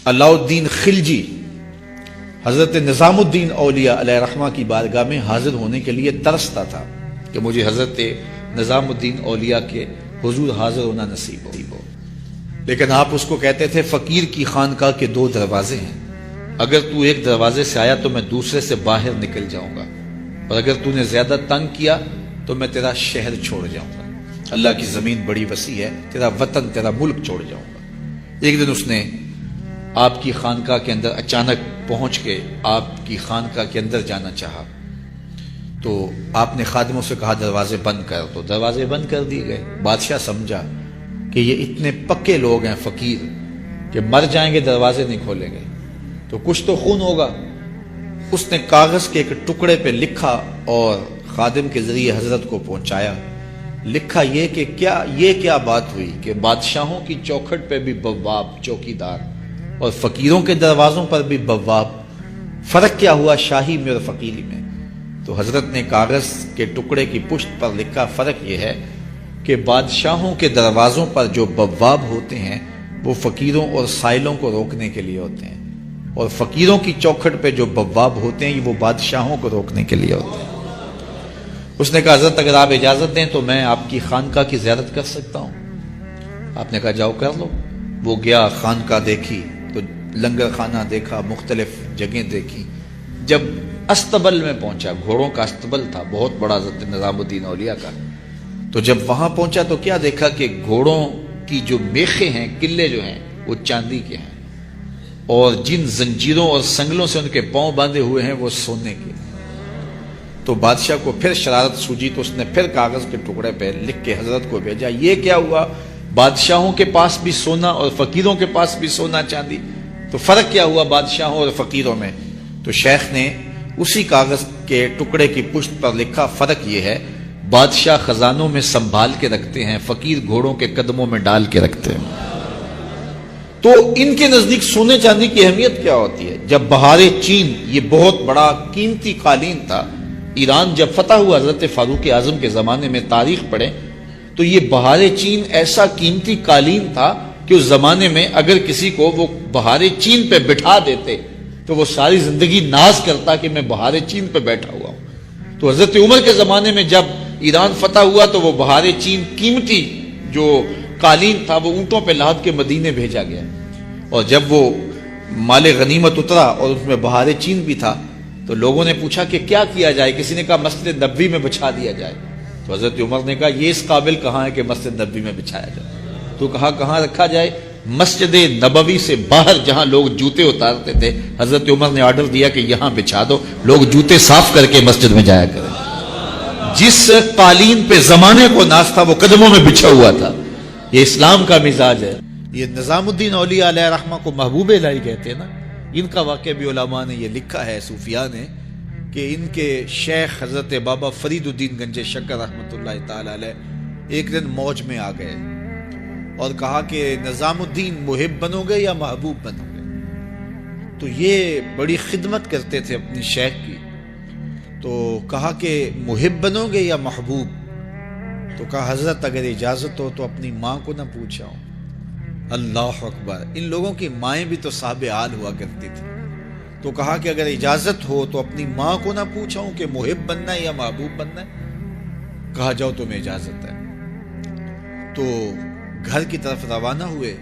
علاء الدین خلجی حضرت نظام الدین اولیاء علیہ رحمہ کی بارگاہ میں حاضر ہونے کے لیے ترستا تھا کہ مجھے حضرت نظام الدین اولیاء کے حضور حاضر ہونا نصیب ہو، لیکن آپ اس کو کہتے تھے فقیر کی خانقاہ کے 2 دروازے ہیں، اگر تو ایک دروازے سے آیا تو میں دوسرے سے باہر نکل جاؤں گا، اور اگر تو نے زیادہ تنگ کیا تو میں تیرا شہر چھوڑ جاؤں گا، اللہ کی زمین بڑی وسیع ہے، تیرا وطن تیرا ملک چھوڑ جاؤں گا۔ ایک دن اس نے آپ کی خانقاہ کے اندر اچانک پہنچ کے آپ کی خانقاہ کے اندر جانا چاہا، تو آپ نے خادموں سے کہا دروازے بند کر، تو دروازے بند کر دیے گئے۔ بادشاہ سمجھا کہ یہ اتنے پکے لوگ ہیں فقیر کہ مر جائیں گے دروازے نہیں کھولیں گے تو کچھ تو خون ہوگا۔ اس نے کاغذ کے ایک ٹکڑے پہ لکھا اور خادم کے ذریعے حضرت کو پہنچایا۔ لکھا یہ کہ کیا بات ہوئی کہ بادشاہوں کی چوکھٹ پہ بھی بواب چوکیدار اور فقیروں کے دروازوں پر بھی بواب، فرق کیا ہوا شاہی میں اور فقیری میں؟ تو حضرت نے کاغذ کے ٹکڑے کی پشت پر لکھا فرق یہ ہے کہ بادشاہوں کے دروازوں پر جو بواب ہوتے ہیں وہ فقیروں اور سائلوں کو روکنے کے لیے ہوتے ہیں، اور فقیروں کی چوکھٹ پہ جو بواب ہوتے ہیں وہ بادشاہوں کو روکنے کے لیے ہوتے ہیں۔ اس نے کہا حضرت اگر آپ اجازت دیں تو میں آپ کی خانقاہ کی زیارت کر سکتا ہوں؟ آپ نے کہا جاؤ کر لو۔ وہ گیا، خانقاہ دیکھی تو لنگر خانہ دیکھا، مختلف جگہیں دیکھی۔ جب استبل میں پہنچا، گھوڑوں کا استبل تھا بہت بڑا حضرت نظام الدین اولیاء کا، تو جب وہاں پہنچا تو کیا دیکھا کہ گھوڑوں کی جو میخیں ہیں، قلے جو ہیں وہ چاندی کے ہیں، اور جن زنجیروں اور سنگلوں سے ان کے پاؤں باندھے ہوئے ہیں وہ سونے کے۔ تو بادشاہ کو پھر شرارت سوجی تو اس نے پھر کاغذ کے ٹکڑے پہ لکھ کے حضرت کو بھیجا، یہ کیا ہوا؟ بادشاہوں کے پاس بھی سونا اور فقیروں کے پاس بھی سونا چاندی، تو فرق کیا ہوا بادشاہوں اور فقیروں میں؟ تو شیخ نے اسی کاغذ کے ٹکڑے کی پشت پر لکھا فرق یہ ہے بادشاہ خزانوں میں سنبھال کے رکھتے ہیں، فقیر گھوڑوں کے قدموں میں ڈال کے رکھتے ہیں۔ تو ان کے نزدیک سونے چاندی کی اہمیت کیا ہوتی ہے؟ جب بہار چین، یہ بہت بڑا قیمتی قالین تھا، ایران جب فتح ہوا حضرت فاروق اعظم کے زمانے میں، تاریخ پڑھیں تو یہ بہار چین ایسا قیمتی قالین تھا کہ اس زمانے میں اگر کسی کو وہ بہار چین پہ بٹھا دیتے تو وہ ساری زندگی ناز کرتا کہ میں بہار چین پہ بیٹھا ہوا ہوں۔ تو حضرت عمر کے زمانے میں جب ایران فتح ہوا تو وہ بہار چین قیمتی جو قالین تھا وہ اونٹوں پہ لاد کے مدینے بھیجا گیا، اور جب وہ مال غنیمت اترا اور اس میں بہار چین بھی تھا تو لوگوں نے پوچھا کہ کیا کیا جائے؟ کسی نے کہا مسجد نبوی میں بچھا دیا جائے، تو حضرت عمر نے کہا یہ اس قابل کہاں ہے کہ مسجد نبوی میں بچھایا جائے؟ تو کہا کہاں رکھا جائے؟ مسجد نبوی سے باہر جہاں لوگ جوتے اتارتے تھے، حضرت عمر نے آرڈر دیا کہ یہاں بچھا دو، لوگ جوتے صاف کر کے مسجد میں جایا کریں۔ جس قالین پہ زمانے کو ناز تھا وہ قدموں میں بچھا ہوا تھا۔ یہ اسلام کا مزاج ہے۔ یہ نظام الدین اولیاء علیہ رحمہ کو محبوب الہی کہتے ہیں نا، ان کا واقعہ بھی علماء نے یہ لکھا ہے، صوفیاء نے، کہ ان کے شیخ حضرت بابا فرید الدین گنج شکر رحمۃ اللہ تعالی علیہ ایک دن موج میں آ گئے اور کہا کہ نظام الدین محب بنو گے یا محبوب بنو گے؟ تو یہ بڑی خدمت کرتے تھے اپنی شیخ کی، تو کہا کہ محب بنو گے یا محبوب؟ تو کہا حضرت اگر اجازت ہو تو اپنی ماں کو نہ پوچھاؤں۔ اللہ اکبر! ان لوگوں کی مائیں بھی تو صاحب حال ہوا کرتی تھی۔ تو کہا کہ اگر اجازت ہو تو اپنی ماں کو نہ پوچھاؤں کہ محب بننا ہے یا محبوب بننا ہے؟ کہا جاؤ تمہیں اجازت ہے۔ تو گھر کی طرف روانہ ہوئے،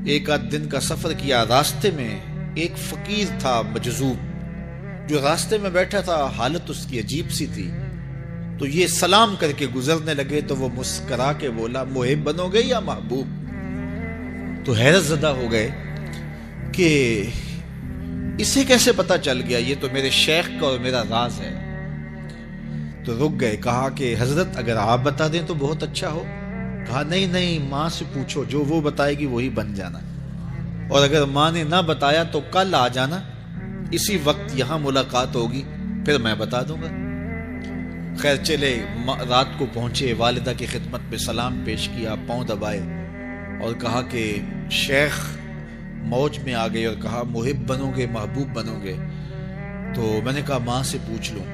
ایک آدھ دن کا سفر کیا۔ راستے میں ایک فقیر تھا مجذوب، جو راستے میں بیٹھا تھا، حالت اس کی عجیب سی تھی، تو یہ سلام کر کے گزرنے لگے تو وہ مسکرا کے بولا محب بنو گے یا محبوب؟ تو حیرت زدہ ہو گئے کہ اسے کیسے پتا چل گیا، یہ تو میرے شیخ کا اور میرا راز ہے۔ تو رک گئے، کہا کہ حضرت اگر آپ بتا دیں تو بہت اچھا ہو۔ کہا نہیں ماں سے پوچھو، جو وہ بتائے گی وہی بن جانا، اور اگر ماں نے نہ بتایا تو کل آ جانا، اسی وقت یہاں ملاقات ہوگی، پھر میں بتا دوں گا۔ خیر چلے، رات کو پہنچے، والدہ کی خدمت میں سلام پیش کیا، پاؤں دبائے اور کہا کہ شیخ موج میں آ گئے اور کہا محب بنو گے محبوب بنو گے؟ تو میں نے کہا ماں سے پوچھ لوں۔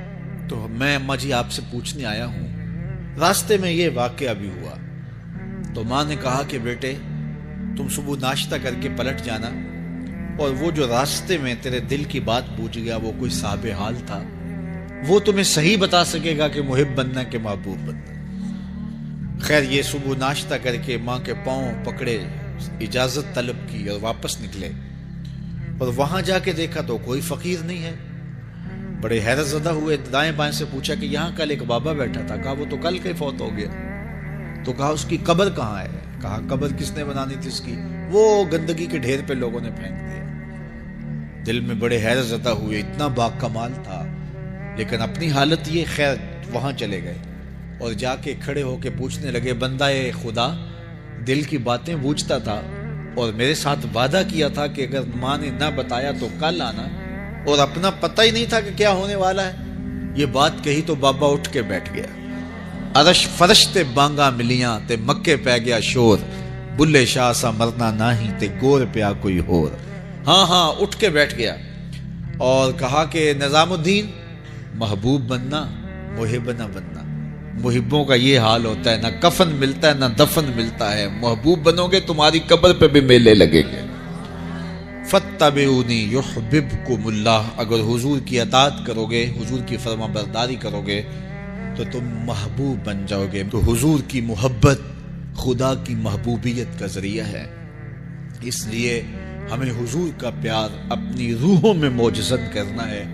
تو میں اماں جی آپ سے پوچھنے آیا ہوں، راستے میں یہ واقعہ بھی ہوا۔ تو ماں نے کہا کہ بیٹے تم صبح ناشتہ کر کے پلٹ جانا، اور وہ جو راستے میں تیرے دل کی بات پوچھ گیا وہ کوئی صاحب حال تھا، وہ تمہیں صحیح بتا سکے گا کہ محب بننا کہ محبوب بننا۔ خیر یہ صبح ناشتہ کر کے ماں کے پاؤں پکڑے، اجازت طلب کی اور واپس نکلے، اور وہاں جا کے دیکھا تو کوئی فقیر نہیں ہے۔ بڑے حیرت زدہ ہوئے، دائیں بائیں سے پوچھا کہ یہاں کل ایک بابا بیٹھا تھا، کہا وہ تو کل کے فوت ہو گیا۔ تو کہا اس کی قبر کہاں ہے؟ کہا قبر کس نے بنانی تھی اس کی؟ وہ گندگی کے ڈھیر پہ لوگوں نے پھینک دیا۔ دل میں بڑے حیرت زدہ ہوئے، اتنا با کمال تھا، لیکن اپنی حالت یہ، خیر وہاں چلے گئے اور جا کے کھڑے ہو کے پوچھنے لگے، بندہ خدا دل کی باتیں بوجھتا تھا اور میرے ساتھ وعدہ کیا تھا کہ اگر ماں نے نہ بتایا تو کل آنا، اور اپنا پتہ ہی نہیں تھا کہ کیا ہونے والا ہے۔ یہ بات کہی تو بابا اٹھ کے بیٹھ گیا۔ عرش فرش تے بانگا ملیاں تے مکے پہ گیا شور، بلے شاہ سا مرنا ناہی تے گور پیا کوئی ہور۔ ہاں اٹھ کے بیٹھ گیا اور کہا کہ نظام الدین، محبوب بننا محب نہ بننا۔ محبوں کا یہ حال ہوتا ہے، نہ کفن ملتا ہے نہ دفن ملتا ہے۔ محبوب بنو گے تمہاری قبر پہ بھی میلے لگیں گے۔ فَاتَّبِعُونِي يُحْبِبْكُمُ اللَّهُ، اگر حضور کی اطاعت کرو گے، حضور کی فرما برداری کرو گے تو تم محبوب بن جاؤ گے۔ تو حضور کی محبت خدا کی محبوبیت کا ذریعہ ہے، اس لیے ہمیں حضور کا پیار اپنی روحوں میں موجزن کرنا ہے،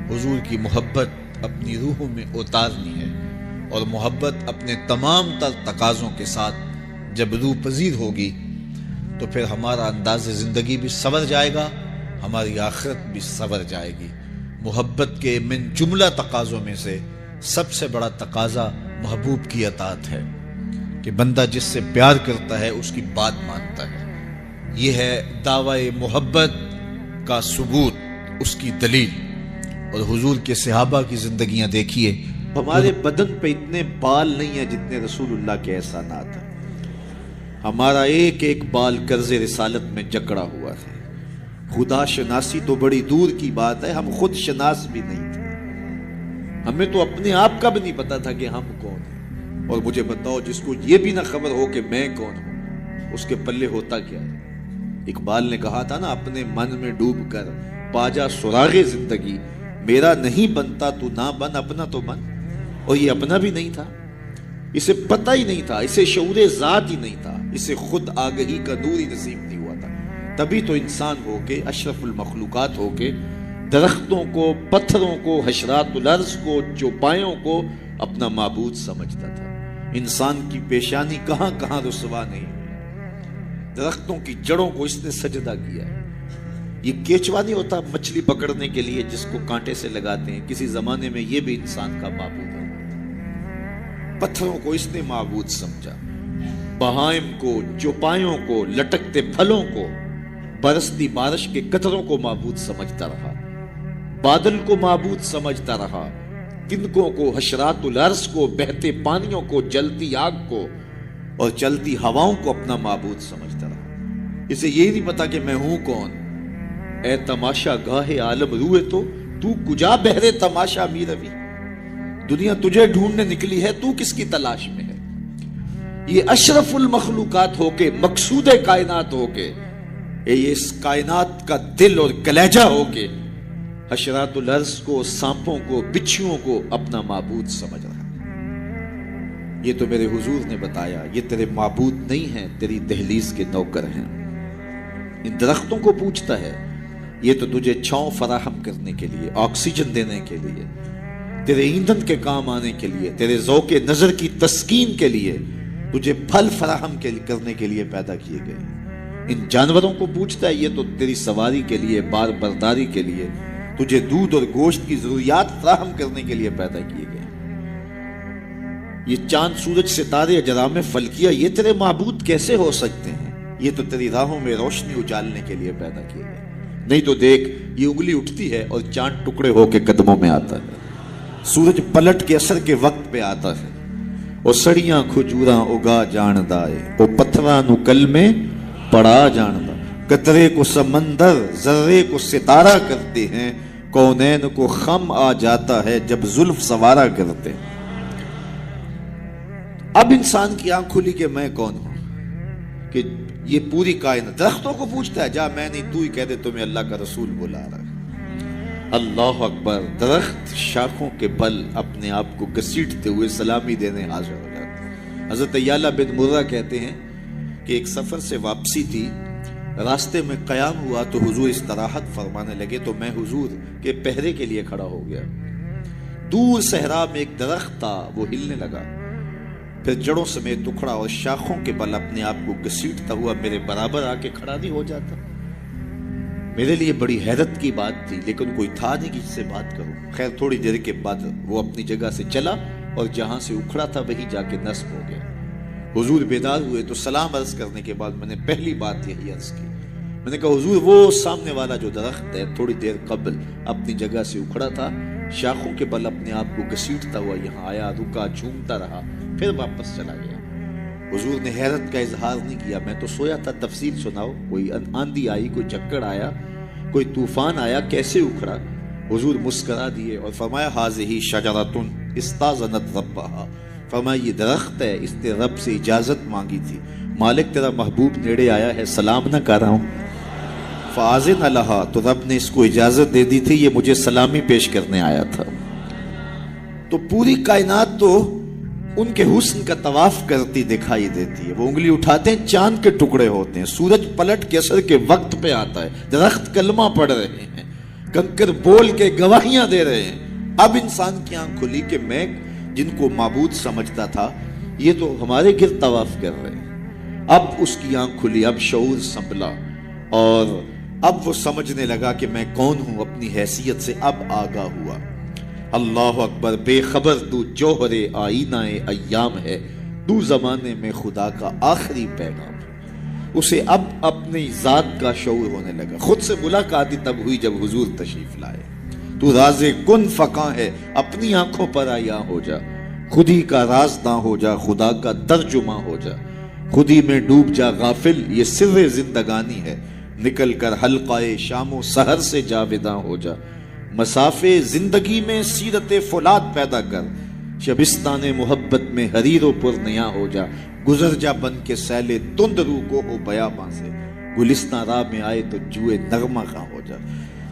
حضور کی محبت اپنی روحوں میں اتارنی ہے، اور محبت اپنے تمام تر تقاضوں کے ساتھ جب روح پذیر ہوگی تو پھر ہمارا انداز زندگی بھی سنور جائے گا، ہماری آخرت بھی سنور جائے گی۔ محبت کے من جملہ تقاضوں میں سے سب سے بڑا تقاضا محبوب کی اطاعت ہے، کہ بندہ جس سے پیار کرتا ہے اس کی بات مانتا ہے۔ یہ ہے دعوی محبت کا ثبوت، اس کی دلیل۔ اور حضور کے صحابہ کی زندگیاں دیکھیے، ہمارے بدن پہ اتنے بال نہیں ہیں جتنے رسول اللہ کے احسانات ہیں۔ ہمارا ایک ایک بال قرض رسالت میں جکڑا ہوا ہے۔ خدا شناسی تو بڑی دور کی بات ہے، ہم خود شناس بھی نہیں تھے، ہمیں تو اپنے آپ کا بھی نہیں پتا تھا کہ ہم کون ہیں۔ اور مجھے بتاؤ، جس کو یہ بھی نہ خبر ہو کہ میں کون ہوں، اس کے پلے ہوتا کیا ہے؟ اقبال نے کہا تھا نا، اپنے من میں ڈوب کر پاجا سراغ زندگی، میرا نہیں بنتا تو نہ بن، اپنا تو بن۔ اور یہ اپنا بھی نہیں تھا، اسے پتہ ہی نہیں تھا، اسے شعور ذات ہی نہیں تھا، اسے خود آگہی کا نور ہی نصیب نہیں ہوا تھا۔ تبھی تو انسان ہو کے، اشرف المخلوقات ہو کے، درختوں کو، پتھروں کو، حشرات الارض کو، چوپایوں کو اپنا معبود سمجھتا تھا۔ انسان کی پیشانی کہاں کہاں رسوا نہیں ہوئی، درختوں کی جڑوں کو اس نے سجدہ کیا ہے۔ یہ کیچوا نہیں ہوتا مچھلی پکڑنے کے لیے جس کو کانٹے سے لگاتے ہیں، کسی زمانے میں یہ بھی انسان کا معبود ہے۔ پتھروں کو اس نے معبود سمجھا، بہائم کو، چوپایوں کو، لٹکتے پھلوں کو، برستی بارش کے قطروں کو معبود سمجھتا رہا، بادل کو معبود سمجھتا رہا، تنکوں کو، حشرات الارض کو، بہتے پانیوں کو، جلتی آگ کو اور چلتی ہواؤں کو اپنا معبود سمجھتا رہا۔ اسے یہ نہیں پتا کہ میں ہوں کون۔ اے تماشا گاہ عالم روئے تو کجا بہرے تماشا می روی، دنیا تجھے ڈھونڈنے نکلی ہے، تو کس کی تلاش میں ہے؟ یہ اشرف المخلوقات ہو کے، مقصود کائنات ہو کے، یہ اس کائنات کا دل اور کلیجہ ہو کے حشرات الارض کو، سانپوں کو، بچھوؤں کو اپنا معبود سمجھ رہا۔ یہ تو میرے حضور نے بتایا، یہ تیرے معبود نہیں ہیں، تیری دہلیز کے نوکر ہیں۔ ان درختوں کو پوچھتا ہے، یہ تو تجھے چھاؤں فراہم کرنے کے لیے، آکسیجن دینے کے لیے، تیرے ایندھن کے کام آنے کے لیے، تیرے ذوق نظر کی تسکین کے لیے، تجھے پھل فراہم کرنے کے لیے پیدا کیے گئے۔ ان جانوروں کو پوچھتا ہے، یہ تو تیری سواری کے لیے، بار برداری کے لیے، تجھے دودھ اور گوشت کی ضروریات فراہم کرنے کے لیے پیدا کیے گئے۔ یہ چاند، سورج، ستارے، اجرام فلکیہ، یہ تیرے معبود کیسے ہو سکتے ہیں؟ یہ تو تیری راہوں میں روشنی اجالنے کے لیے پیدا کیے گئے۔ نہیں تو دیکھ، یہ انگلی اٹھتی ہے اور چاند ٹکڑے ہو کے قدموں میں آتا ہے، سورج پلٹ کے اثر کے وقت پہ آتا ہے، اور سڑیاں کھجوراں اگا جاندا ہے، وہ پتھراں نو کل میں پڑا جاندا، قطرے کو سمندر، ذرے کو ستارہ کرتے ہیں، کونین کو خم آ جاتا ہے جب زلف سوارا کرتے ہیں۔ اب انسان کی آنکھ کھلی کہ میں کون ہوں، کہ یہ پوری کائنات درختوں کو پوچھتا ہے، جا میں نہیں، تو ہی کہہ دے تمہیں اللہ کا رسول بلا رہا ہے۔ اللہ اکبر، درخت شاخوں کے بل اپنے آپ کو گھسیٹتے ہوئے سلامی دینے حاضر ہو جاتے۔ حضرت یعلا بن مرہ کہتے ہیں کہ ایک سفر سے واپسی تھی، راستے میں قیام ہوا تو حضور استراحت فرمانے لگے تو میں حضور کے پہرے کے لیے کھڑا ہو گیا۔ دور صحرا میں ایک درخت تھا، وہ ہلنے لگا، پھر جڑوں سمیت اکھڑا اور شاخوں کے بل اپنے آپ کو گھسیٹتا ہوا میرے برابر آ کے کھڑا نہیں ہو جاتا۔ میرے لیے بڑی حیرت کی بات تھی، لیکن کوئی تھا نہیں کہ اس سے بات کروں۔ خیر تھوڑی دیر کے بعد وہ اپنی جگہ سے چلا اور جہاں سے اکھڑا تھا وہی جا کے نصب ہو گیا۔ حضور بیدار ہوئے تو سلام عرض کرنے کے بعد میں نے پہلی بات یہی عرض کی، میں نے کہا حضور وہ سامنے والا جو درخت ہے تھوڑی دیر قبل اپنی جگہ سے اکھڑا تھا، شاخوں کے بل اپنے آپ کو گھسیٹتا ہوا یہاں آیا، رکا، جھومتا رہا، پھر واپس چلا گیا۔ حضور نے حیرت کا اظہار نہیں کیا، میں تو سویا تھا، تفصیل سناؤ، کوئی آندھی آئی، کوئی جھکڑ آیا، کوئی طوفان آیا، کیسے اکھڑا؟ حضور مسکرا دیے اور فرمایا ھذہ شجرۃ استاذنت ربھا، فرمایا یہ درخت ہے، اس نے رب سے اجازت مانگی تھی، مالک تیرا محبوب نیڑے آیا ہے، سلام نہ کر رہا ہوں، فاذن لہا، تو رب نے اس کو اجازت دے دی تھی، یہ مجھے سلامی پیش کرنے آیا تھا۔ تو پوری کائنات تو ان کے حسن کا طواف کرتی دکھائی دیتی ہے، وہ انگلی اٹھاتے ہیں چاند کے ٹکڑے ہوتے ہیں، سورج پلٹ کے اثر کے وقت پہ آتا ہے، درخت کلمہ پڑھ رہے ہیں، کنکر بول کے گواہیاں دے رہے ہیں۔ اب انسان کی آنکھ کھلی کہ میں جن کو معبود سمجھتا تھا یہ تو ہمارے گرد طواف کر رہے ہیں۔ اب اس کی آنکھ کھلی، اب شعور سنبھلا اور اب وہ سمجھنے لگا کہ میں کون ہوں، اپنی حیثیت سے اب آگاہ ہوا۔ اللہ اکبر، بے خبر تو جوہر آئینہ ایام ہے، تو زمانے میں خدا کا آخری پیغام ہے۔ اسے اب اپنی ذات کا شعور ہونے لگا۔ خود سے ملاقات ہی تب ہوئی جب حضور تشریف لائے۔ تو راز کن فقاں ہے، اپنی آنکھوں پر آیا ہو جا، خود ہی کا رازداں ہو جا، خدا کا ترجمہ ہو جا، خود ہی میں ڈوب جا غافل، یہ سر زندگانی ہے، نکل کر حلقہ شام و سحر سے جاویداں ہو جا، مسافے زندگی میں سیرت فولاد پیدا کر، شبستان محبت میں حریر و پرنیا ہو جا، گزر جا بن کے سیلے تند رو کو ہو بیاباں سے، گلستان راہ میں آئے تو جوئے نغمہ خواہ ہو جا۔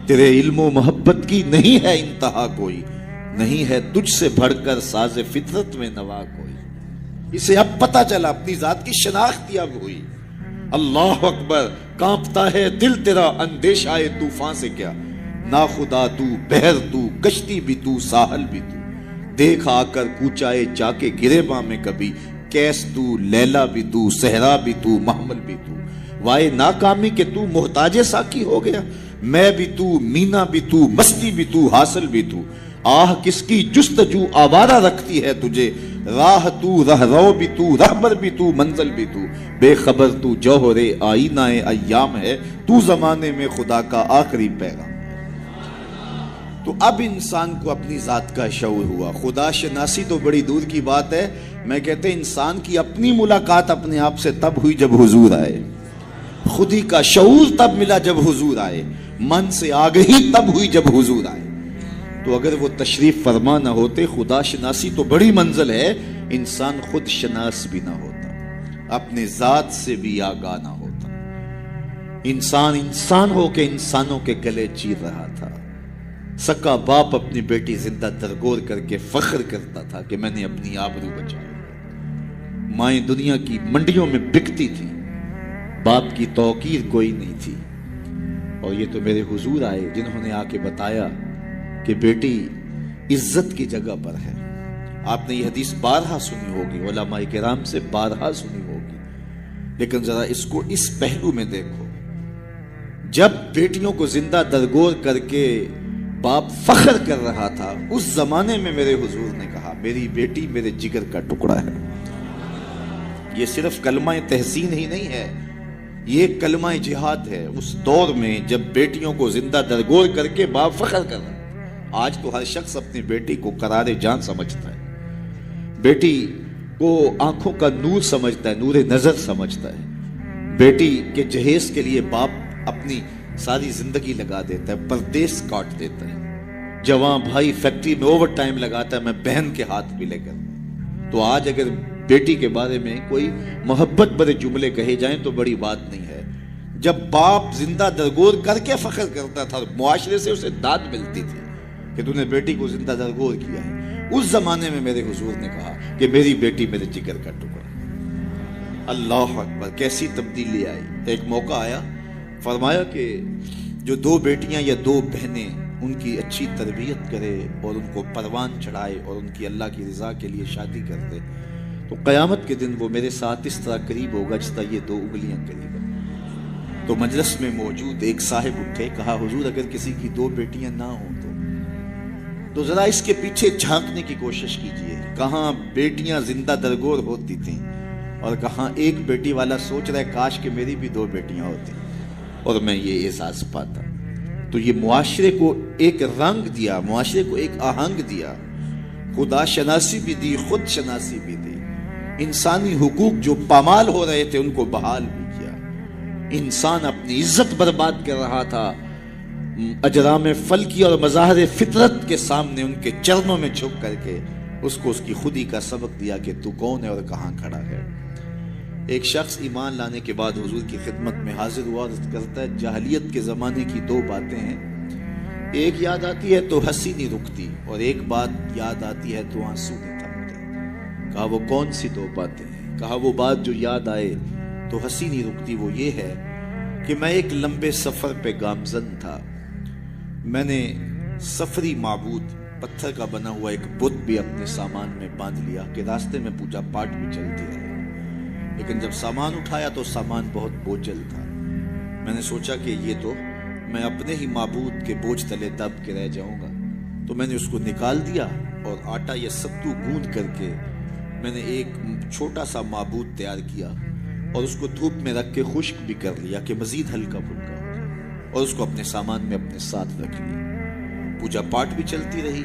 تیرے علم و محبت کی نہیں ہے انتہا کوئی، نہیں ہے تجھ سے بڑھ کر ساز فطرت میں نوا کوئی۔ اسے اب پتہ چلا، اپنی ذات کی شناخت اب ہوئی۔ اللہ اکبر، کانپتا ہے دل تیرا اندیشہ طوفان سے کیا، نا خدا تو، بحر تو، کشتی بھی تو، ساحل بھی تو، دیکھ آ کر کوچائے جا کے گریباں میں کبھی، کیس تو، لیلا بھی تو، صحرا بھی تو، محمل بھی تو، وائے ناکامی کہ تو محتاج ساکی ہو گیا، میں بھی تو، مینا بھی تو، مستی بھی تو، حاصل بھی تو، آہ کس کی جستجو آوارہ رکھتی ہے تجھے، راہ تو، رہرو بھی تو، رہبر بھی تو، منزل بھی تو، بے خبر تو جوہر آئینہ ایام ہے، تو زمانے میں خدا کا آخری پیغام۔ تو اب انسان کو اپنی ذات کا شعور ہوا۔ خدا شناسی تو بڑی دور کی بات ہے، میں کہتے ہیں انسان کی اپنی ملاقات اپنے آپ سے تب ہوئی جب حضور آئے، خودی کا شعور تب ملا جب حضور آئے، من سے آگہی تب ہوئی جب حضور آئے۔ تو اگر وہ تشریف فرما نہ ہوتے، خدا شناسی تو بڑی منزل ہے، انسان خود شناس بھی نہ ہوتا، اپنے ذات سے بھی آگاہ نہ ہوتا، انسان ہو کے انسانوں کے گلے چیر رہا تھا۔ سکا باپ اپنی بیٹی زندہ درگور کر کے فخر کرتا تھا کہ میں نے اپنی آبرو بچائی۔ مائیں دنیا کی منڈیوں میں بکتی تھی، باپ کی توقیر کوئی نہیں تھی، اور یہ تو میرے حضور آئے جنہوں نے آ کے بتایا کہ بیٹی عزت کی جگہ پر ہے۔ آپ نے یہ حدیث بارہا سنی ہوگی، علماء کرام سے بارہا سنی ہوگی، لیکن ذرا اس کو اس پہلو میں دیکھو، جب بیٹیوں کو زندہ درگور کر کے باپ فخر کر رہا تھا، اس زمانے میں میرے حضور نے کہا میری بیٹی میرے جگر کا ٹکڑا ہے۔ یہ صرف کلمہ تحسین ہی نہیں ہے، یہ کلمہ جہاد ہے۔ اس دور میں جب بیٹیوں کو زندہ درگور کر کے باپ فخر کر رہا تھا، آج تو ہر شخص اپنی بیٹی کو قرار جان سمجھتا ہے، بیٹی کو آنکھوں کا نور سمجھتا ہے، نور نظر سمجھتا ہے۔ بیٹی کے جہیز کے لیے باپ اپنی ساری زندگی لگا دیتا ہے، پردیس کاٹ دیتا ہے، جوان بھائی فیکٹری میں اوور ٹائم لگاتا ہے، میں بہن کے ہاتھ بھی لے کر۔ تو آج اگر بیٹی کے بارے میں کوئی محبت بھرے جملے کہے جائیں تو بڑی بات نہیں ہے. جب باپ زندہ درگور کر کے فخر کرتا تھا اور معاشرے سے اسے داد ملتی تھی کہ تو نے بیٹی کو زندہ درگور کیا ہے، اس زمانے میں میرے حضور نے کہا کہ میری بیٹی میرے جگر کا ٹکڑا. اللہ اکبر، کیسی تبدیلی آئی. ایک موقع آیا، فرمایا کہ جو دو بیٹیاں یا دو بہنیں ان کی اچھی تربیت کرے اور ان کو پروان چڑھائے اور ان کی اللہ کی رضا کے لیے شادی کر دے تو قیامت کے دن وہ میرے ساتھ اس طرح قریب ہوگا جس طرح یہ دو انگلیاں قریب ہیں. تو مجلس میں موجود ایک صاحب اٹھے، کہا حضور اگر کسی کی دو بیٹیاں نہ ہوں تو ذرا اس کے پیچھے جھانکنے کی کوشش کیجئے، کہاں بیٹیاں زندہ درگور ہوتی تھیں اور کہاں ایک بیٹی والا سوچ رہا ہے کاش کہ میری بھی دو بیٹیاں ہوتی اور میں یہ احساس پاتا. تو یہ معاشرے کو ایک رنگ دیا، معاشرے کو ایک آہنگ دیا، خدا شناسی بھی دی، خود شناسی بھی دی. انسانی حقوق جو پامال ہو رہے تھے ان کو بحال بھی کیا. انسان اپنی عزت برباد کر رہا تھا، اجرام فلکی اور مظاہر فطرت کے سامنے ان کے چرنوں میں جھک کر کے اس کو اس کی خودی کا سبق دیا کہ تو کون ہے اور کہاں کھڑا ہے. ایک شخص ایمان لانے کے بعد حضور کی خدمت میں حاضر ہوا اور کہتا ہے جاہلیت کے زمانے کی دو باتیں ہیں، ایک یاد آتی ہے تو ہنسی نہیں رکتی اور ایک بات یاد آتی ہے تو آنسو نہیں تھمتے. کہا وہ کون سی دو باتیں ہیں؟ کہا وہ بات جو یاد آئے تو ہنسی نہیں رکتی وہ یہ ہے کہ میں ایک لمبے سفر پہ گامزن تھا. میں نے سفری معبود پتھر کا بنا ہوا ایک بت بھی اپنے سامان میں باندھ لیا کہ راستے میں پوجا پاٹ بھی چلتی رہے، لیکن جب سامان اٹھایا تو سامان بہت بوجھل تھا. میں نے سوچا کہ یہ تو میں اپنے ہی معبود کے بوجھ تلے دب کے رہ جاؤں گا، تو میں نے اس کو نکال دیا اور آٹا یا ستو گوندھ کر کے میں نے ایک چھوٹا سا معبود تیار کیا اور اس کو دھوپ میں رکھ کے خشک بھی کر لیا کہ مزید ہلکا پھلکا ہو جائے اور اس کو اپنے سامان میں اپنے ساتھ رکھ لیا. پوجا پاٹ بھی چلتی رہی.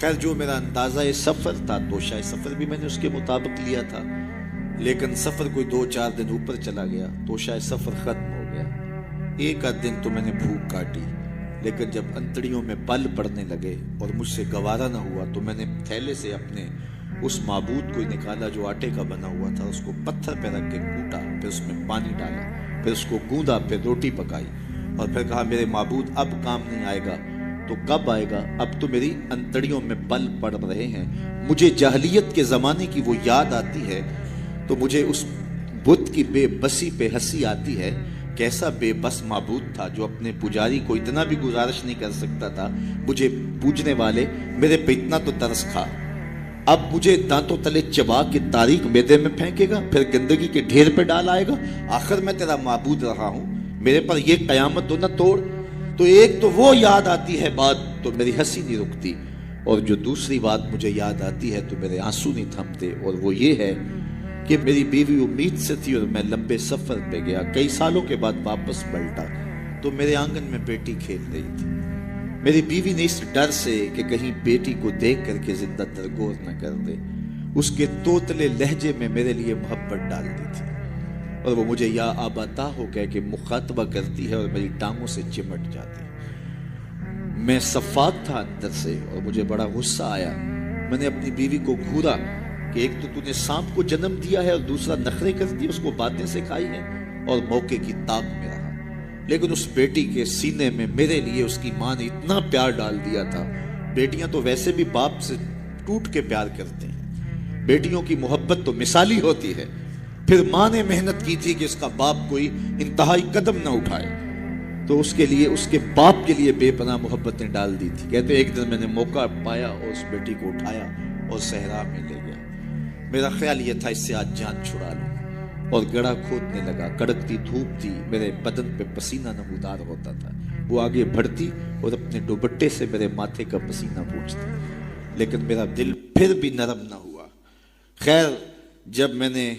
خیر جو میرا اندازہ سفر تھا توشہ سفر بھی میں نے اس کے مطابق لیا تھا، لیکن سفر کوئی 2-4 دن اوپر چلا گیا، توشہ سفر ختم ہو گیا. ایک آدھ دن تو میں نے بھوک کاٹی، لیکن جب انتڑیوں میں بل پڑنے لگے اور مجھ سے گوارا نہ ہوا تو میں نے تھیلے سے اپنے اس معبود کو نکالا جو آٹے کا بنا ہوا تھا، اس کو پتھر پہ رکھ کے کوٹا، پھر اس میں پانی ڈالا، پھر اس کو گوندا، پھر روٹی پکائی اور پھر کہا میرے معبود اب کام نہیں آئے گا تو کب آئے گا؟ اب تو میری انتڑیوں میں بل پڑ رہے ہیں. مجھے جاہلیت کے زمانے کی وہ یاد آتی ہے تو مجھے اس بت کی بے بسی پہ ہنسی آتی ہے. کیسا بے بس معبود تھا جو اپنے پجاری کو اتنا بھی گزارش نہیں کر سکتا تھا مجھے پوجنے والے میرے پہ اتنا تو ترس کھا، اب مجھے دانتوں تلے چبا کے تاریک میدے میں پھینکے گا، پھر گندگی کے ڈھیر پہ ڈال آئے گا. آخر میں تیرا معبود رہا ہوں، میرے پر یہ قیامت تو نہ توڑ. تو ایک تو وہ یاد آتی ہے بات تو میری ہنسی نہیں رکتی، اور جو دوسری بات مجھے یاد آتی ہے تو میرے آنسو نہیں تھمتے، اور وہ یہ ہے کہ میری بیوی امید سے تھی اور میں لمبے سفر پہ گیا. کئی سالوں کے بعد واپس پلٹا تو میرے آنگن میں بیٹی کھیل رہی تھی. میری بیوی نے اس ڈر سے کہ کہیں بیٹی کو دیکھ کر کے زندہ درگور نہ کر دے اس کے توتلے لہجے میں میرے لیے محبت ڈال دی تھی، اور وہ مجھے یا آباتا ہو کہہ کے مخاطبہ کرتی ہے اور میری ٹانگوں سے چمٹ جاتی. میں صفاق تھا اندر سے اور مجھے بڑا غصہ آیا. میں نے اپنی بیوی کو گھورا کہ ایک تو نے سانپ کو جنم دیا ہے اور دوسرا نخرے کرتی، اس کو باتیں سکھائی ہیں اور موقع کی طاق میں رہا. لیکن اس بیٹی کے سینے میں میرے لیے اس کی ماں نے اتنا پیار ڈال دیا تھا. بیٹیاں تو ویسے بھی باپ سے ٹوٹ کے پیار کرتے ہیں، بیٹیوں کی محبت تو مثالی ہوتی ہے. پھر ماں نے محنت کی تھی کہ اس کا باپ کوئی انتہائی قدم نہ اٹھائے، تو اس کے لیے اس کے باپ کے لیے بے پناہ محبتیں ڈال دی تھی. کہتے ایک دن میں نے موقع پایا اور اس بیٹی کو اٹھایا اور صحرا میں لے گیا. میرا خیال یہ تھا اس سے آج جان چھڑا لوں، اور گڑھا کھودنے لگا. کڑکتی دھوپ تھی، میرے بدن پہ پسینہ نمودار ہوتا تھا. وہ آگے بڑھتی اور اپنے دوپٹے سے میرے ماتھے کا پسینہ پوچھتی، لیکن میرا دل پھر بھی نرم نہ ہوا. خیر جب میں نے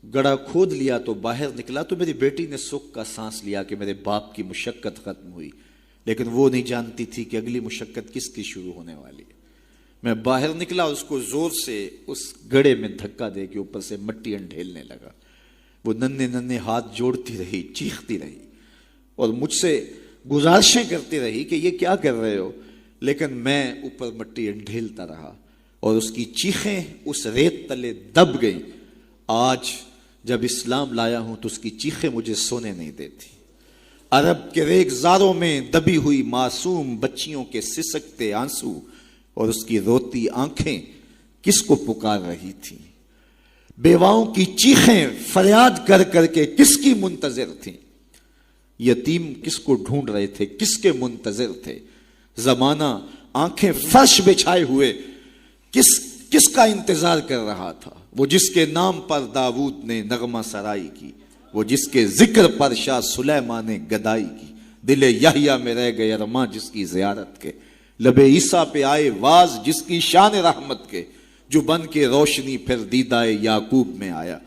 گڑھا کھود لیا تو باہر نکلا تو میری بیٹی نے سکھ کا سانس لیا کہ میرے باپ کی مشقت ختم ہوئی، لیکن وہ نہیں جانتی تھی کہ اگلی مشقت کس کی شروع ہونے والی ہے. میں باہر نکلا اور اس کو زور سے اس گڑھے میں دھکا دے کے اوپر سے مٹی انڈھیلنے لگا. وہ ننھے ننھے ہاتھ جوڑتی رہی، چیختی رہی اور مجھ سے گزارشیں کرتی رہی کہ یہ کیا کر رہے ہو، لیکن میں اوپر مٹی انڈھیلتا رہا اور اس کی چیخیں اس ریت تلے دب گئیں. آج جب اسلام لایا ہوں تو اس کی چیخیں مجھے سونے نہیں دیتی. عرب کے ریگزاروں میں دبی ہوئی معصوم بچیوں کے سسکتے آنسو اور اس کی روتی آنکھیں کس کو پکار رہی تھیں؟ بیواؤں کی چیخیں فریاد کر کر کے کس کی منتظر تھیں؟ یتیم کس کو ڈھونڈ رہے تھے؟ کس کے منتظر تھے؟ زمانہ آنکھیں فرش بچھائے ہوئے کس کا انتظار کر رہا تھا؟ وہ جس کے نام پر داؤد نے نغمہ سرائی کی، وہ جس کے ذکر پر شاہ سلیمان نے گدائی کی. دل یحییٰ میں رہ گئے ارماں جس کی زیارت کے، لب عیسیٰ پہ آئے واز جس کی شان رحمت کے، جو بن کے روشنی پھر دیدائے یعقوب میں آیا،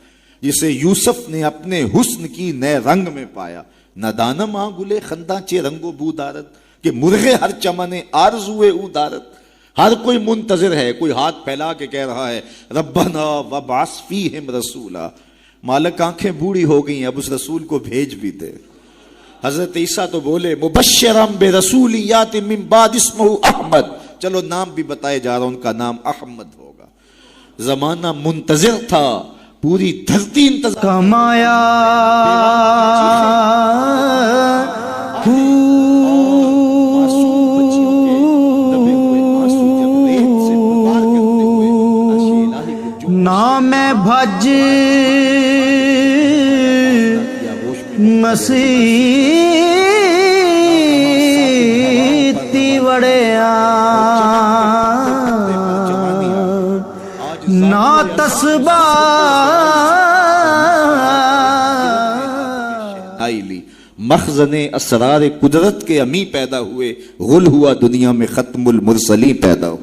جسے یوسف نے اپنے حسن کی نئے رنگ میں پایا. نہ دانم آ گلے خنداں چے رنگ و بو دارت کہ مرغے ہر چمنے آرزوئے او دارت. ہر کوئی منتظر ہے، کوئی ہاتھ پھیلا کے کہہ رہا ہے ربنا وابعث فیہم رسولا. مالک آنکھیں بوڑھی ہو گئی، اب اس رسول کو بھیج بھی دے. حضرت عیسیٰ تو بولے مبشرم برسول یات من بعد اسمہ احمد، چلو نام بھی بتائے جا رہا ہوں، ان کا نام احمد ہوگا. زمانہ منتظر تھا، پوری دھرتی انتظار کمایا نام بھج مسیح تیوڑیا نا تسبا مخزن اسرار قدرت کے امی پیدا ہوئے، غل ہوا دنیا میں ختم المرسلین پیدا ہو.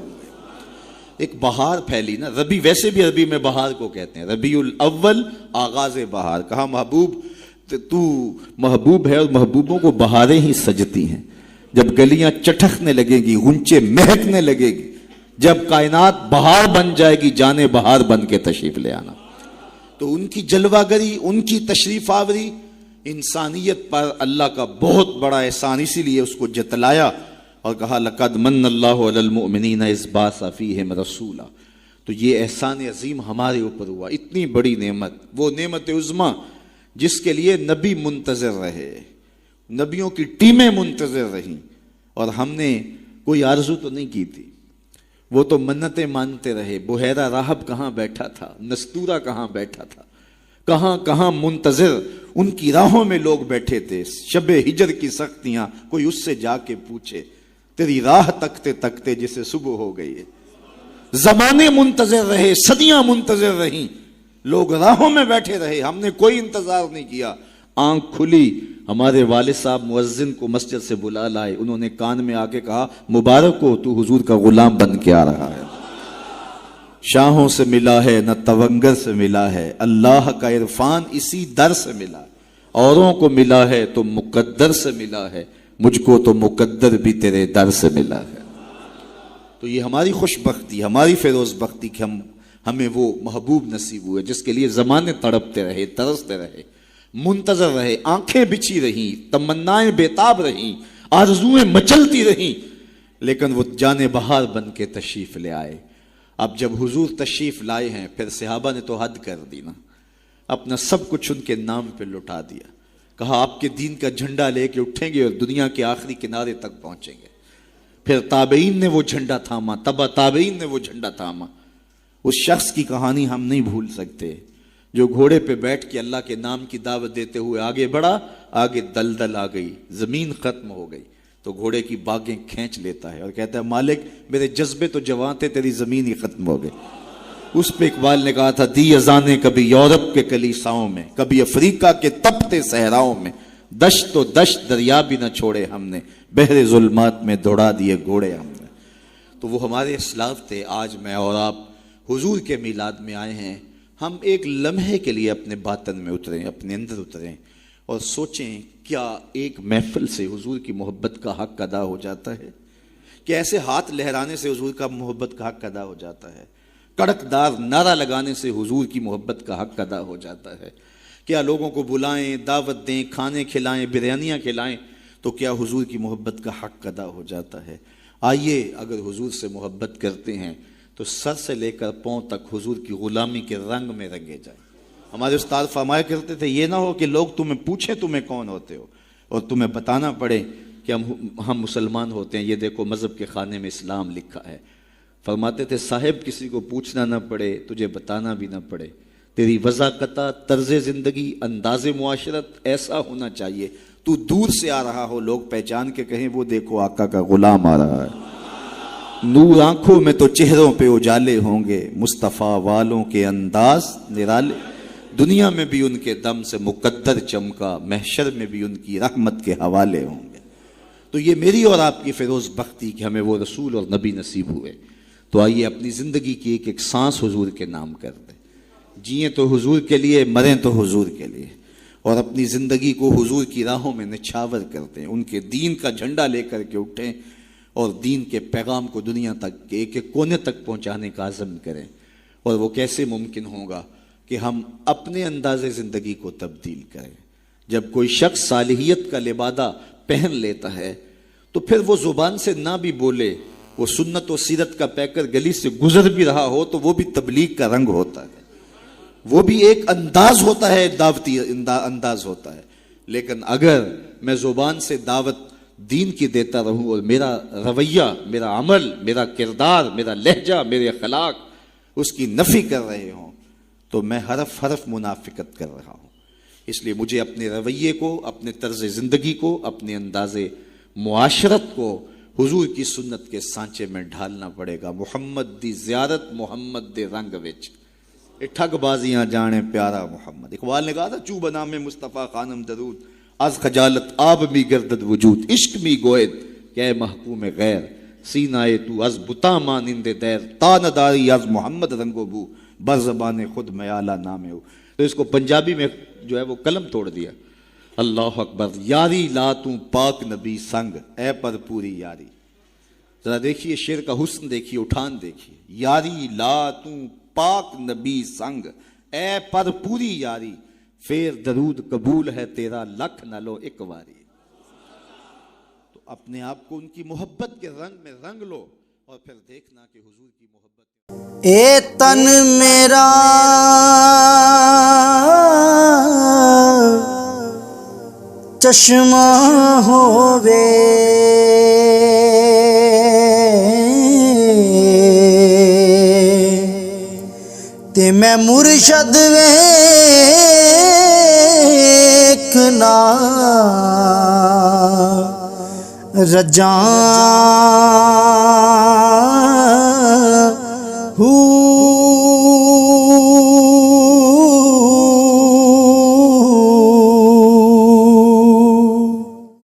ایک بہار پھیلی نا، ربی ویسے بھی عربی میں بہار کو کہتے ہیں، ربیع الاول آغاز بہار. کہا محبوب تو محبوب ہے اور محبوبوں کو بہاریں ہی سجتی ہیں. جب گلیاں چٹکنے لگے گی، غنچے مہکنے لگے گی، جب کائنات بہار بن جائے گی، جانے بہار بن کے تشریف لے آنا. تو ان کی جلوہ گری، ان کی تشریف آوری انسانیت پر اللہ کا بہت بڑا احسان، اسی لیے اس کو جتلایا اور کہا لقد من اللہ علی المؤمنین اذ بعث فیہم رسولا. تو یہ احسان عظیم ہمارے اوپر ہوا، اتنی بڑی نعمت، وہ نعمت عظمیٰ جس کے لیے نبی منتظر رہے، نبیوں کی ٹیمیں منتظر رہیں، اور ہم نے کوئی آرزو تو نہیں کی تھی. وہ تو منتیں مانتے رہے. بحیرہ راہب کہاں بیٹھا تھا، نستورہ کہاں بیٹھا تھا، کہاں کہاں منتظر ان کی راہوں میں لوگ بیٹھے تھے. شب ہجر کی سختیاں کوئی اس سے جا کے پوچھے، تیری راہ تکتے تکتے جسے صبح ہو گئی ہے. زمانے منتظر رہے، صدیاں منتظر رہیں، لوگ راہوں میں بیٹھے رہے، ہم نے کوئی انتظار نہیں کیا. آنکھ کھلی، ہمارے والد صاحب مؤذن کو مسجد سے بلا لائے. انہوں نے کان میں آ کے کہا مبارک ہو، تو حضور کا غلام بن کے آ رہا ہے. شاہوں سے ملا ہے نہ تونگر سے ملا ہے، اللہ کا عرفان اسی در سے ملا. اوروں کو ملا ہے تو مقدر سے ملا ہے، مجھ کو تو مقدر بھی تیرے در سے ملا ہے. تو یہ ہماری خوش بختی، ہماری فیروز بختی کہ ہمیں وہ محبوب نصیب ہوئے جس کے لیے زمانے تڑپتے رہے، ترستے رہے، منتظر رہے، آنکھیں بچھی رہیں، تمنائیں بیتاب رہیں، آرزویں مچلتی رہیں، لیکن وہ جانے بہار بن کے تشریف لے آئے. اب جب حضور تشریف لائے ہیں، پھر صحابہ نے تو حد کر دی نا، اپنا سب کچھ ان کے نام پہ لٹا دیا. کہا آپ کے دین کا جھنڈا لے کے اٹھیں گے اور دنیا کے آخری کنارے تک پہنچیں گے. پھر تابعین نے وہ جھنڈا تھاما، تبع تابعین نے وہ جھنڈا تھاما. اس شخص کی کہانی ہم نہیں بھول سکتے جو گھوڑے پہ بیٹھ کے اللہ کے نام کی دعوت دیتے ہوئے آگے بڑھا، آگے دلدل آ گئی، زمین ختم ہو گئی، تو گھوڑے کی باگیں کھینچ لیتا ہے اور کہتا ہے مالک میرے جذبے تو جوان تھے، تیری زمین ہی ختم ہو گئی. اس پہ اقبال نے کہا تھا دی اذانیں کبھی یورپ کے کلیساؤں میں، کبھی افریقہ کے تپتے صحراؤں میں، دشت تو دشت دریا بھی نہ چھوڑے ہم نے، بحر ظلمات میں دوڑا دیے گھوڑے ہم نے. تو وہ ہمارے اسلاف تھے. آج میں اور آپ حضور کے میلاد میں آئے ہیں. ہم ایک لمحے کے لیے اپنے باطن میں اتریں، اپنے اندر اتریں اور سوچیں کیا ایک محفل سے حضور کی محبت کا حق ادا ہو جاتا ہے؟ کہ ایسے ہاتھ لہرانے سے حضور کا محبت کا حق ادا ہو جاتا ہے؟ کڑکدار نعرہ لگانے سے حضور کی محبت کا حق ادا ہو جاتا ہے؟ کیا لوگوں کو بلائیں، دعوت دیں، کھانے کھلائیں، بریانیاں کھلائیں تو کیا حضور کی محبت کا حق ادا ہو جاتا ہے؟ آئیے اگر حضور سے محبت کرتے ہیں تو سر سے لے کر پاؤں تک حضور کی غلامی کے رنگ میں رنگے جائیں۔ ہمارے استاد فرمایا کرتے تھے یہ نہ ہو کہ لوگ تمہیں پوچھیں تمہیں کون ہوتے ہو اور تمہیں بتانا پڑے کہ ہم مسلمان ہوتے ہیں، یہ دیکھو مذہب کے خانے میں اسلام لکھا ہے۔ فرماتے تھے صاحب کسی کو پوچھنا نہ پڑے، تجھے بتانا بھی نہ پڑے، تیری وضاقتہ، طرز زندگی، انداز معاشرت ایسا ہونا چاہیے تو دور سے آ رہا ہو، لوگ پہچان کے کہیں وہ دیکھو آقا کا غلام آ رہا ہے۔ نور آنکھوں میں تو چہروں پہ اجالے ہوں گے، مصطفیٰ والوں کے انداز نرالے، دنیا میں بھی ان کے دم سے مقدر چمکا، محشر میں بھی ان کی رحمت کے حوالے ہوں گے۔ تو یہ میری اور آپ کی فیروز بختی کہ ہمیں وہ رسول اور نبی نصیب ہوئے۔ تو آئیے اپنی زندگی کی ایک ایک سانس حضور کے نام کر دیں، جئیں تو حضور کے لیے، مریں تو حضور کے لیے، اور اپنی زندگی کو حضور کی راہوں میں نچھاور کر دیں، ان کے دین کا جھنڈا لے کر کے اٹھیں اور دین کے پیغام کو دنیا تک کے ایک ایک کونے تک پہنچانے کا عزم کریں۔ اور وہ کیسے ممکن ہوگا کہ ہم اپنے انداز زندگی کو تبدیل کریں۔ جب کوئی شخص صالحیت کا لبادہ پہن لیتا ہے تو پھر وہ زبان سے نہ بھی بولے، وہ سنت و سیرت کا پیکر گلی سے گزر بھی رہا ہو تو وہ بھی تبلیغ کا رنگ ہوتا ہے، وہ بھی ایک انداز ہوتا ہے، دعوتی انداز ہوتا ہے۔ لیکن اگر میں زبان سے دعوت دین کی دیتا رہوں اور میرا رویہ، میرا عمل، میرا کردار، میرا لہجہ، میرے اخلاق اس کی نفی کر رہے ہوں تو میں حرف حرف منافقت کر رہا ہوں۔ اس لیے مجھے اپنے رویے کو، اپنے طرز زندگی کو، اپنے انداز معاشرت کو حضور کی سنت کے سانچے میں ڈھالنا پڑے گا۔ محمد دی زیارت محمد دے رنگ وچ ٹھگ بازیاں جانے پیارا محمد۔ اقبال نے کہا تھا چوب نام مصطفیٰ خانم درود، از خجالت آب می گردد وجود، عشق می گوید کہ اے محکوم غیر، سینائے تو از بتا مانند دیر، تا نداری از محمد رنگو بو، بر زبان خود میالہ نام ہو۔ تو اس کو پنجابی میں جو ہے وہ قلم توڑ دیا، اللہ اکبر، یاری لا تو پاک نبی سنگ، اے پر پوری یاری۔ ذرا دیکھیے شعر کا حسن دیکھیے، اٹھان دیکھیے، یاری لا تو پاک نبی سنگ، اے پر پوری یاری، پھر درود قبول ہے تیرا لکھ نہ لو ایک واری۔ تو اپنے آپ کو ان کی محبت کے رنگ میں رنگ لو اور پھر دیکھنا کہ حضور کی محبت۔ اے تن میرا چشمہ ہووے، تے میں مرشد ویکھنا رجاں ہوں۔